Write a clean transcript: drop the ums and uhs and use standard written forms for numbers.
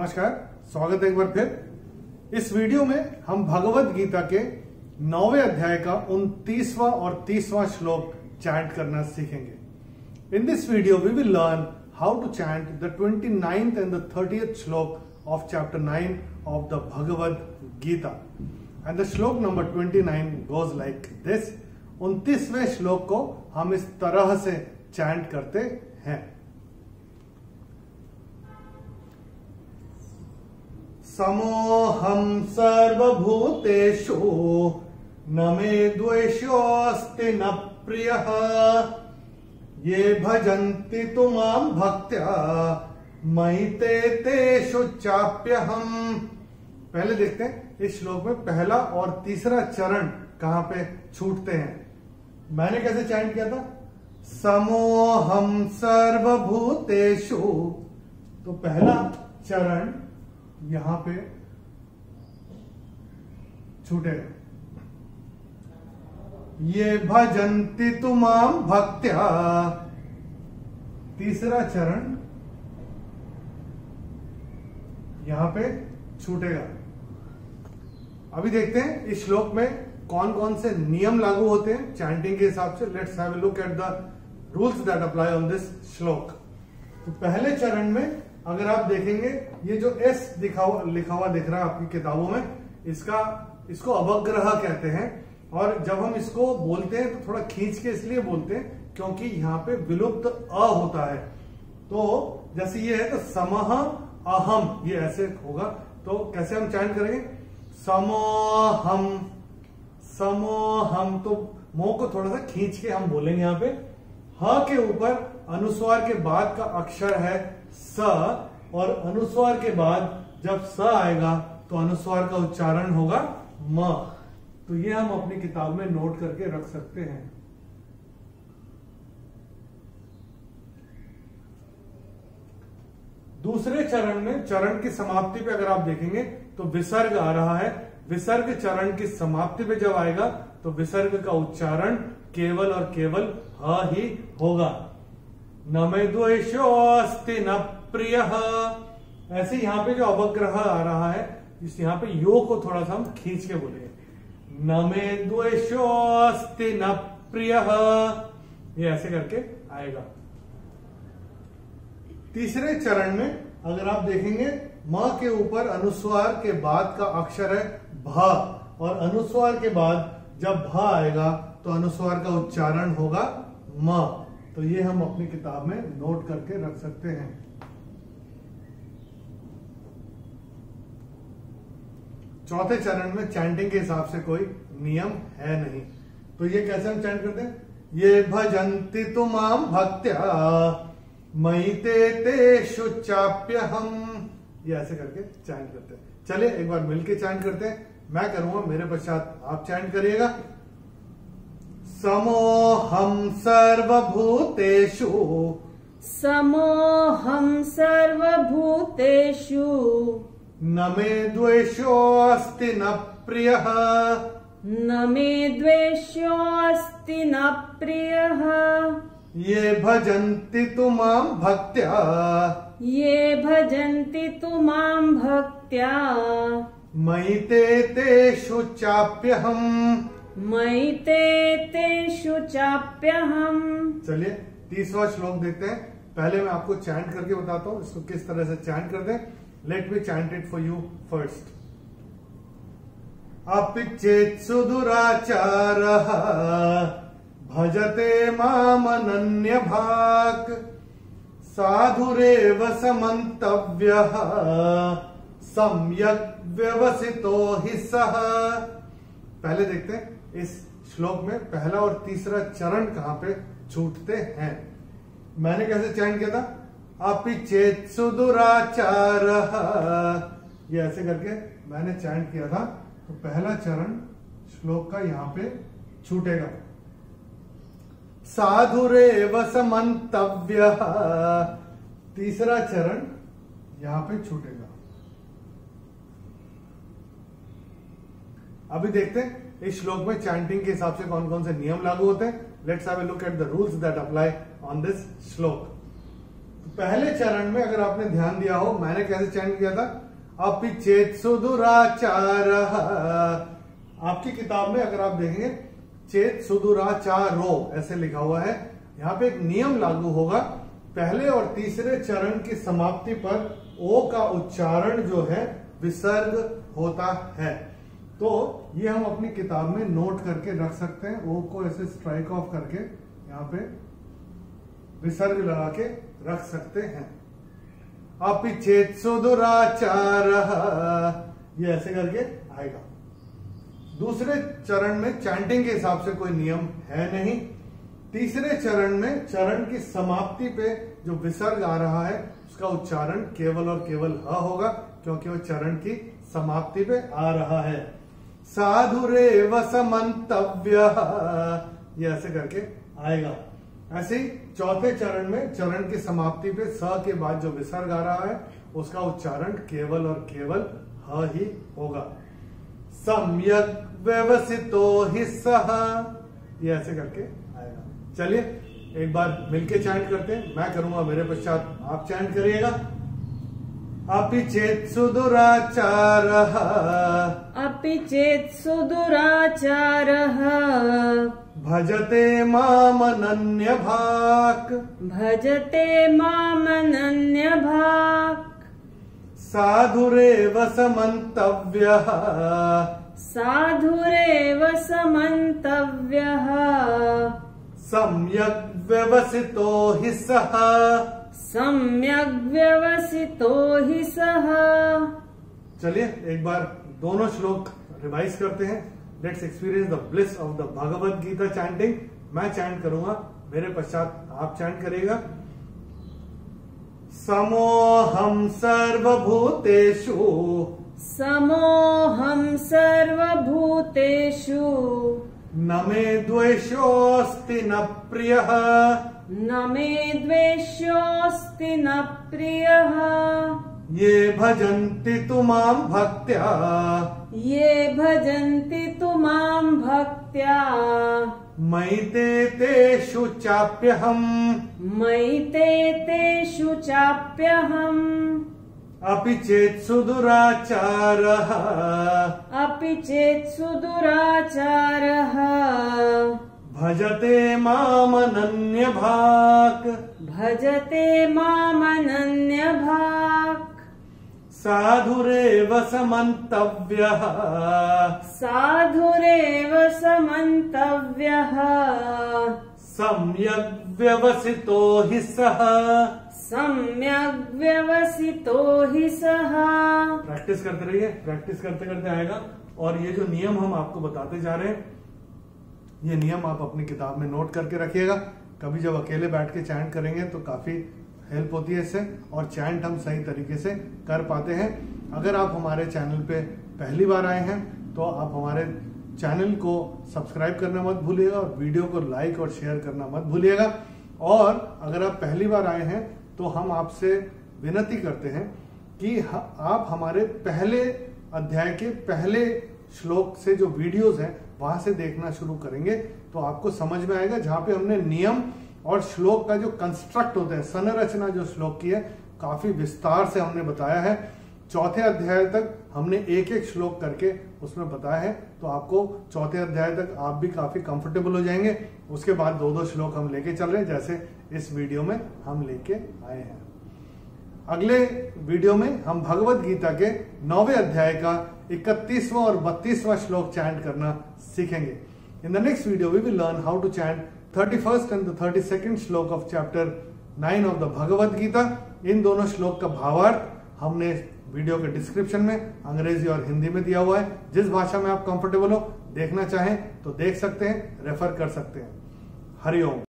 नमस्कार, स्वागत है एक बार फिर। इस वीडियो में हम भगवद गीता के 9वें अध्याय का 29वां और 30वां श्लोक चैंट करना सीखेंगे। In this video we will learn how to chant the 29th and the 30th shloka of chapter 9 of the Bhagavad Gita. And the shloka number 29 goes like this. 29वें श्लोक को हम इस तरह से चैंट करते हैं। समोहम सर्वभूतेषु न मे द्वेषोऽस्ति न प्रियः ये भजन्ति तु मां भक्त्या मयि ते तेषु चाप्यहम्। पहले देखते हैं इस श्लोक में पहला और तीसरा चरण कहां पे छूटते हैं। मैंने कैसे चैंट किया था? समोहम सर्वभूतेषु, तो पहला चरण यहां पे छूटेगा। ये भजन्ति तु मां भक्त्या, तीसरा चरण यहां पे छूटेगा। अभी देखते हैं इस श्लोक में कौन कौन से नियम लागू होते हैं चैंटिंग के हिसाब से। Let's have a look at the rules that apply on this श्लोक। तो पहले चरण में अगर आप देखेंगे ये जो एस लिखा हुआ दिख रहा है आपकी किताबों में, इसको अवग्रह कहते हैं। और जब हम इसको बोलते हैं तो थोड़ा खींच के इसलिए बोलते हैं क्योंकि यहाँ पे विलुप्त अ होता है। तो जैसे ये है तो समह अहम, ये ऐसे होगा। तो कैसे हम चैंट करेंगे? समोहम समोहम, तो मुंह को थोड़ा सा खींच के हम बोलेंगे। यहाँ पे ह के ऊपर अनुस्वार के बाद का अक्षर है स, और अनुस्वार के बाद जब स आएगा तो अनुस्वार का उच्चारण होगा म। तो ये हम अपनी किताब में नोट करके रख सकते हैं। दूसरे चरण में, चरण की समाप्ति पे अगर आप देखेंगे तो विसर्ग आ रहा है। विसर्ग चरण की समाप्ति पे जब आएगा तो विसर्ग का उच्चारण केवल और केवल ह ही होगा। न मे द्वेषोऽस्ति न प्रियः। ऐसे यहाँ पे जो अवग्रह आ रहा है, इस यहाँ पे यो को थोड़ा सा हम खींच के बोलेंगे। न मे द्वेषोऽस्ति न प्रियः, ये ऐसे करके आएगा। तीसरे चरण में अगर आप देखेंगे म के ऊपर अनुस्वार के बाद का अक्षर है भ, और अनुस्वार के बाद जब भ आएगा तो अनुस्वार का उच्चारण होगा म। तो ये हम अपनी किताब में नोट करके रख सकते हैं। चौथे चरण में चैंटिंग के हिसाब से कोई नियम है नहीं। तो ये कैसे हम चैंट करते हैं? ये भजन्ति तु मां भक्त्या मयि ते तेषु चाप्यहम्, ये ऐसे करके चैंट करते हैं। चलिए एक बार मिलके चैंट करते हैं। मैं करूंगा, मेरे पश्चात आप चैंट करिएगा। समोहम सर्वभूतेषु समोहम सर्वभूतेषु न मे द्वेषोऽस्ति न प्रियः न मे द्वेषोऽस्ति न प्रियः ये भजन्ति तु मां भक्त्या ये भजन्ति तु मां भक्त्या मयि ते तेषु चाप्यहम् मयि ते तेषु चाप्यहम्। चलिए 30वां श्लोक देखते हैं। पहले मैं आपको चैंट करके बताता हूं इसको किस तरह से चैंट करते हैं। Let me chant it for you first. अपि चेत्सु दुराचारः भजते मामनन्य भाक् साधुरेव समन्तव्यः सम्यक् व्यवसितो हि सः। पहले देखते हैं इस श्लोक में पहला और तीसरा चरण कहां पे छूटते हैं। मैंने कैसे चैंट किया था? अपि चेत्सु दुराचारः, ये ऐसे करके मैंने चैंट किया था। तो पहला चरण श्लोक का यहां पे छूटेगा। साधुरेव समन्तव्यः, तीसरा चरण यहां पे छूटेगा। अभी देखते हैं इस श्लोक में चैंटिंग के हिसाब से कौन कौन से नियम लागू होते हैं। Let's have a look at the rules that apply on this श्लोक। पहले चरण में अगर आपने ध्यान दिया हो, मैंने कैसे चैंट किया था, अपि चेत सुदुराचारः। आपकी किताब में अगर आप देखेंगे चेत सुदुराचारो ऐसे लिखा हुआ है। यहाँ पे एक नियम लागू होगा, पहले और तीसरे चरण की समाप्ति पर ओ का उच्चारण जो है विसर्ग होता है। तो ये हम अपनी किताब में नोट करके रख सकते हैं। ओ को ऐसे स्ट्राइक ऑफ करके यहाँ पे विसर्ग लगा के रख सकते हैं। अपि चेत सुदुराचारः, ये ऐसे करके आएगा। दूसरे चरण में चैंटिंग के हिसाब से कोई नियम है नहीं। तीसरे चरण में चरण की समाप्ति पे जो विसर्ग आ रहा है उसका उच्चारण केवल और केवल ह होगा, क्योंकि वो चरण की समाप्ति पे आ रहा है। साधुरेव समन्तव्यः, ये ऐसे करके आएगा। ऐसे ही चौथे चरण में चरण की समाप्ति पे स के बाद जो विसर्ग आ रहा है उसका उच्चारण केवल और केवल ह ही होगा। सम्यक व्यवसितो हि सः, ये ऐसे करके आएगा। चलिए एक बार मिलके चैंट करते हैं। मैं करूंगा, मेरे पश्चात आप चैंट करिएगा। अपि चेत सुदुराचारः, अपि चेत् सुदुराचारः, भजते मामनन्यभाक्, भजते मामनन्यभाक्, साधुरेव समन्तव्यः, साधुरेव समन्तव्यः, सम्यक् व्यवसितो हि सः, सम्यग् व्यवसितो हि सः। चलिए एक बार दोनों श्लोक रिवाइज करते हैं। Let's experience the bliss of the Bhagavad Gita chanting. मैं चैंट करूंगा, मेरे पश्चात आप चैंट करिएगा। समोहम सर्वभूतेषु, समोहम सर्वभूतेषु, न मे द्वेषोऽस्ति न प्रियः, न मे द्वेष्योऽस्ति न प्रियः, ये भजन्ति तु मां भक्त्या, ये भजन्ति तु मां भक्त्या, मयि ते तेषु चाप्यहम्, मयि ते तेषु चाप्यहम्। अपि चेत् सुदुराचारः, अपि चेत् सुदुराचारः, भजते मामनन्यभाक्, भजते मामनन्यभाक्, साधुरेव समन्तव्यः, साधुरेव समन्तव्यः, सम्यग् व्यवसितो हि सः, सम्यग् व्यवसितो हि सः। प्रैक्टिस करते रहिए, प्रैक्टिस करते करते आएगा। और ये जो नियम हम आपको बताते जा रहे हैं, ये नियम आप अपनी किताब में नोट करके रखिएगा। कभी जब अकेले बैठ के चैंट करेंगे तो काफी हेल्प होती है इससे, और चैंट हम सही तरीके से कर पाते हैं। अगर आप हमारे चैनल पे पहली बार आए हैं तो आप हमारे चैनल को सब्सक्राइब करना मत भूलिएगा और वीडियो को लाइक और शेयर करना मत भूलिएगा। और अगर आप पहली बार आए हैं तो हम आपसे विनती करते हैं कि आप हमारे पहले अध्याय के पहले श्लोक से जो वीडियोस हैं वहां से देखना शुरू करेंगे तो आपको समझ में आएगा, जहां पे हमने नियम और श्लोक का जो कंस्ट्रक्ट होता है, संरचना जो श्लोक की है, काफी विस्तार से हमने बताया है। चौथे अध्याय तक हमने एक एक श्लोक करके उसमें बताया है, तो आपको चौथे अध्याय तक आप भी काफी कंफर्टेबल हो जाएंगे। उसके बाद दो दो श्लोक हम लेके चल रहे हैं, जैसे इस वीडियो में हम लेके आए हैं। अगले वीडियो में हम भगवत गीता के 9वें अध्याय का 31वां और 32वां श्लोक चैंट करना सीखेंगे। In the next video we will learn how to chant 31st and the 32nd shloka of chapter 9 of the Bhagavad Gita. इन दोनों श्लोक का भावार्थ हमने वीडियो के डिस्क्रिप्शन में अंग्रेजी और हिंदी में दिया हुआ है। जिस भाषा में आप कंफर्टेबल हो, देखना चाहें तो देख सकते हैं, रेफर कर सकते हैं। हरिओम।